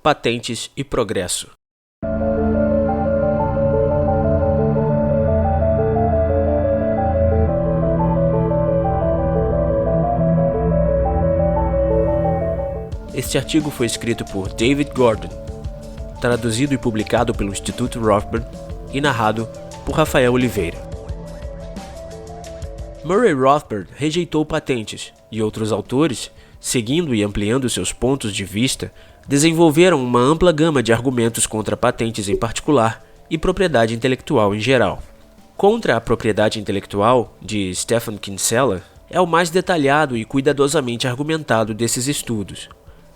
Patentes e Progresso. Este artigo foi escrito por David Gordon, traduzido e publicado pelo Instituto Rothbard e narrado por Rafael Oliveira. Murray Rothbard rejeitou patentes, e outros autores, seguindo e ampliando seus pontos de vista, desenvolveram uma ampla gama de argumentos contra patentes em particular e propriedade intelectual em geral. Contra a propriedade intelectual, de Stephen Kinsella, é o mais detalhado e cuidadosamente argumentado desses estudos.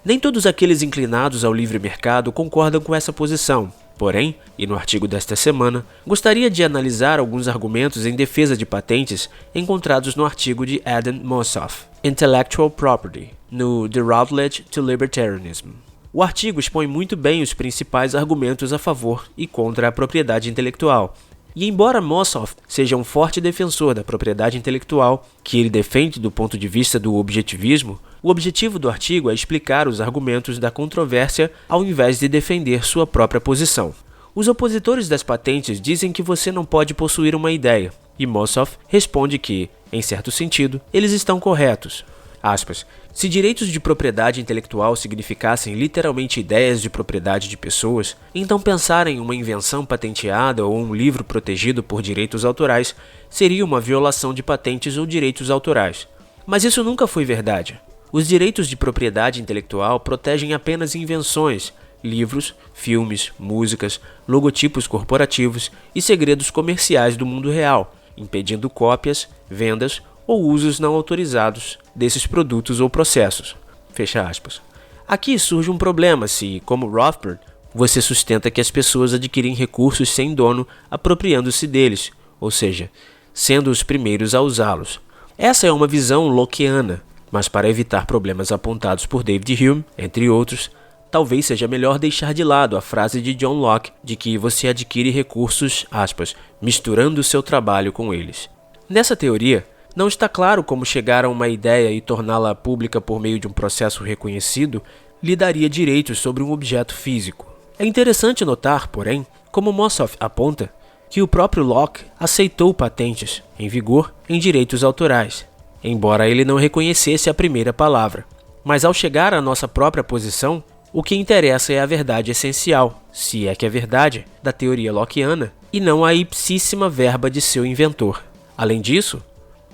Nem todos aqueles inclinados ao livre mercado concordam com essa posição. Porém, e no artigo desta semana, gostaria de analisar alguns argumentos em defesa de patentes encontrados no artigo de Adam Mossoff, Intellectual Property, no The Routledge to Libertarianism. O artigo expõe muito bem os principais argumentos a favor e contra a propriedade intelectual. E embora Mossoff seja um forte defensor da propriedade intelectual, que ele defende do ponto de vista do objetivismo, o objetivo do artigo é explicar os argumentos da controvérsia ao invés de defender sua própria posição. Os opositores das patentes dizem que você não pode possuir uma ideia, e Mossoff responde que, em certo sentido, eles estão corretos. Aspas, se direitos de propriedade intelectual significassem literalmente ideias de propriedade de pessoas, então pensar em uma invenção patenteada ou um livro protegido por direitos autorais seria uma violação de patentes ou direitos autorais. Mas isso nunca foi verdade. Os direitos de propriedade intelectual protegem apenas invenções, livros, filmes, músicas, logotipos corporativos e segredos comerciais do mundo real, impedindo cópias, vendas ou usos não autorizados desses produtos ou processos. Fecha aspas. Aqui surge um problema se, como Rothbard, você sustenta que as pessoas adquirem recursos sem dono apropriando-se deles, ou seja, sendo os primeiros a usá-los. Essa é uma visão lockeana, mas para evitar problemas apontados por David Hume, entre outros, talvez seja melhor deixar de lado a frase de John Locke de que você adquire recursos, aspas, misturando seu trabalho com eles. Nessa teoria, não está claro como chegar a uma ideia e torná-la pública por meio de um processo reconhecido lhe daria direitos sobre um objeto físico. É interessante notar, porém, como Mossoff aponta, que o próprio Locke aceitou patentes, em vigor, em direitos autorais, embora ele não reconhecesse a primeira palavra. Mas ao chegar à nossa própria posição, o que interessa é a verdade essencial, se é que é verdade, da teoria lockeana, e não a ipsíssima verba de seu inventor. Além disso,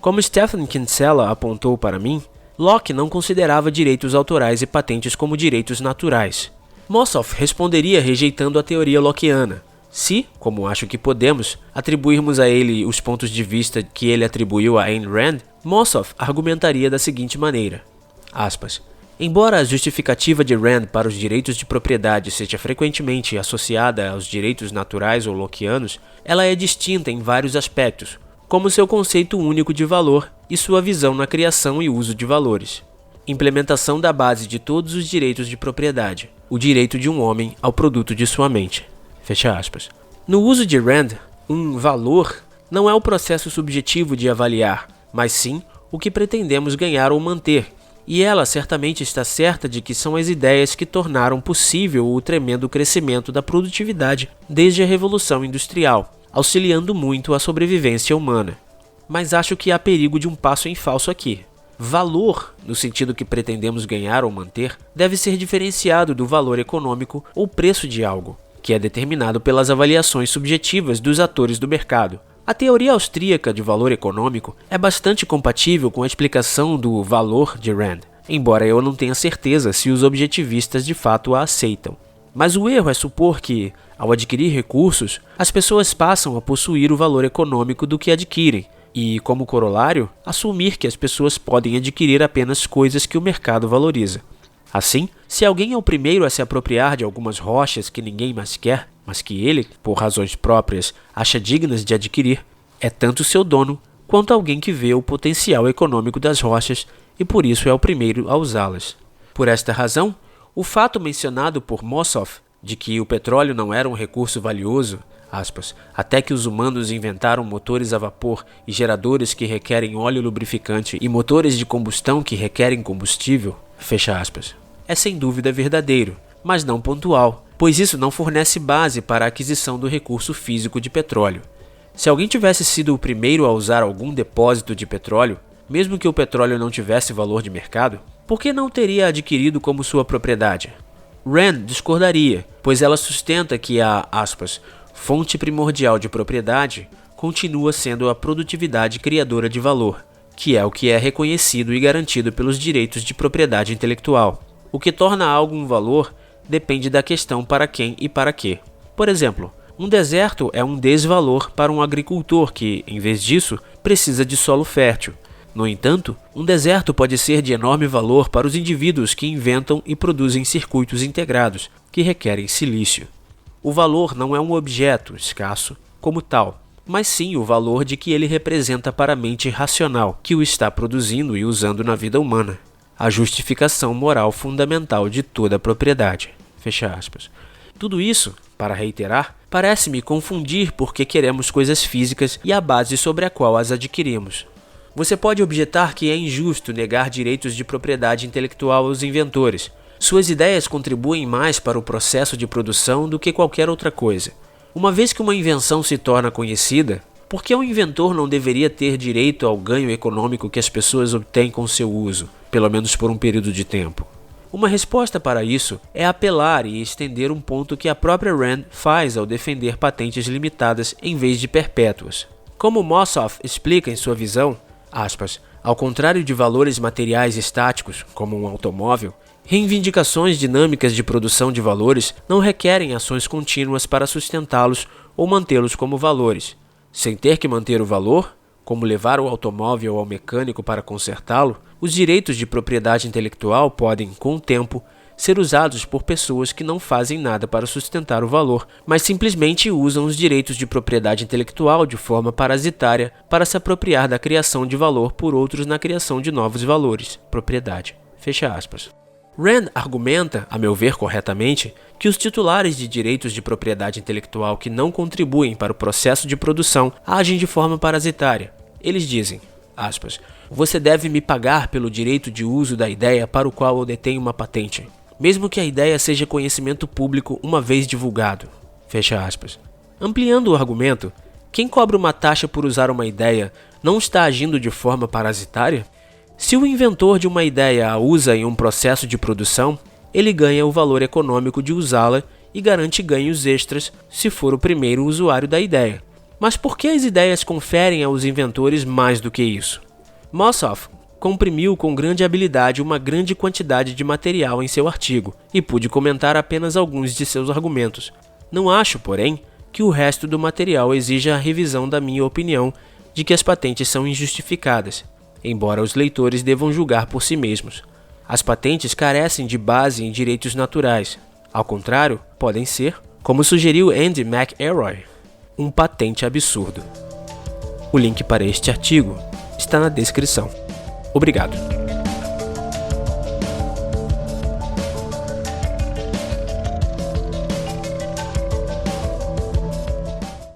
como Stephen Kinsella apontou para mim, Locke não considerava direitos autorais e patentes como direitos naturais. Mossoff responderia rejeitando a teoria lockeana. Se, como acho que podemos, atribuirmos a ele os pontos de vista que ele atribuiu a Ayn Rand, Mossoff argumentaria da seguinte maneira, aspas, embora a justificativa de Rand para os direitos de propriedade seja frequentemente associada aos direitos naturais ou lockeanos, ela é distinta em vários aspectos, como seu conceito único de valor e sua visão na criação e uso de valores. Implementação da base de todos os direitos de propriedade, o direito de um homem ao produto de sua mente. Fecha aspas. No uso de Rand, um valor não é o processo subjetivo de avaliar, mas sim o que pretendemos ganhar ou manter, e ela certamente está certa de que são as ideias que tornaram possível o tremendo crescimento da produtividade desde a Revolução Industrial, auxiliando muito a sobrevivência humana. Mas acho que há perigo de um passo em falso aqui. Valor, no sentido que pretendemos ganhar ou manter, deve ser diferenciado do valor econômico ou preço de algo, que é determinado pelas avaliações subjetivas dos atores do mercado. A teoria austríaca de valor econômico é bastante compatível com a explicação do valor de Rand, embora eu não tenha certeza se os objetivistas de fato a aceitam. Mas o erro é supor que, ao adquirir recursos, as pessoas passam a possuir o valor econômico do que adquirem e, como corolário, assumir que as pessoas podem adquirir apenas coisas que o mercado valoriza. Assim, se alguém é o primeiro a se apropriar de algumas rochas que ninguém mais quer, mas que ele, por razões próprias, acha dignas de adquirir, é tanto seu dono quanto alguém que vê o potencial econômico das rochas e por isso é o primeiro a usá-las. Por esta razão, o fato mencionado por Mossoff de que o petróleo não era um recurso valioso, aspas, até que os humanos inventaram motores a vapor e geradores que requerem óleo lubrificante e motores de combustão que requerem combustível, fecha aspas, é sem dúvida verdadeiro, mas não pontual, pois isso não fornece base para a aquisição do recurso físico de petróleo. Se alguém tivesse sido o primeiro a usar algum depósito de petróleo, mesmo que o petróleo não tivesse valor de mercado, por que não teria adquirido como sua propriedade? Rand discordaria, pois ela sustenta que a, aspas, fonte primordial de propriedade continua sendo a produtividade criadora de valor, que é reconhecido e garantido pelos direitos de propriedade intelectual. O que torna algo um valor depende da questão para quem e para quê. Por exemplo, um deserto é um desvalor para um agricultor que, em vez disso, precisa de solo fértil. No entanto, um deserto pode ser de enorme valor para os indivíduos que inventam e produzem circuitos integrados, que requerem silício. O valor não é um objeto escasso como tal, mas sim o valor de que ele representa para a mente racional que o está produzindo e usando na vida humana. A justificação moral fundamental de toda a propriedade. Fecha aspas. Tudo isso, para reiterar, parece-me confundir porque queremos coisas físicas e a base sobre a qual as adquirimos. Você pode objetar que é injusto negar direitos de propriedade intelectual aos inventores. Suas ideias contribuem mais para o processo de produção do que qualquer outra coisa. Uma vez que uma invenção se torna conhecida, por que o inventor não deveria ter direito ao ganho econômico que as pessoas obtêm com seu uso, pelo menos por um período de tempo? Uma resposta para isso é apelar e estender um ponto que a própria Rand faz ao defender patentes limitadas em vez de perpétuas. Como Mossoff explica em sua visão, aspas, ao contrário de valores materiais estáticos, como um automóvel, reivindicações dinâmicas de produção de valores não requerem ações contínuas para sustentá-los ou mantê-los como valores. Sem ter que manter o valor, como levar o automóvel ao mecânico para consertá-lo, os direitos de propriedade intelectual podem, com o tempo, ser usados por pessoas que não fazem nada para sustentar o valor, mas simplesmente usam os direitos de propriedade intelectual de forma parasitária para se apropriar da criação de valor por outros na criação de novos valores, propriedade. Fecha aspas. Rand argumenta, a meu ver corretamente, que os titulares de direitos de propriedade intelectual que não contribuem para o processo de produção agem de forma parasitária. Eles dizem, aspas, você deve me pagar pelo direito de uso da ideia para o qual eu detenho uma patente, mesmo que a ideia seja conhecimento público uma vez divulgado. Fecha aspas. Ampliando o argumento, quem cobra uma taxa por usar uma ideia não está agindo de forma parasitária? Se o inventor de uma ideia a usa em um processo de produção, ele ganha o valor econômico de usá-la e garante ganhos extras se for o primeiro usuário da ideia. Mas por que as ideias conferem aos inventores mais do que isso? Mossoff comprimiu com grande habilidade uma grande quantidade de material em seu artigo e pude comentar apenas alguns de seus argumentos. Não acho, porém, que o resto do material exija a revisão da minha opinião de que as patentes são injustificadas, embora os leitores devam julgar por si mesmos. As patentes carecem de base em direitos naturais. Ao contrário, podem ser, como sugeriu Andy McElroy, um patente absurdo. O link para este artigo está na descrição. Obrigado.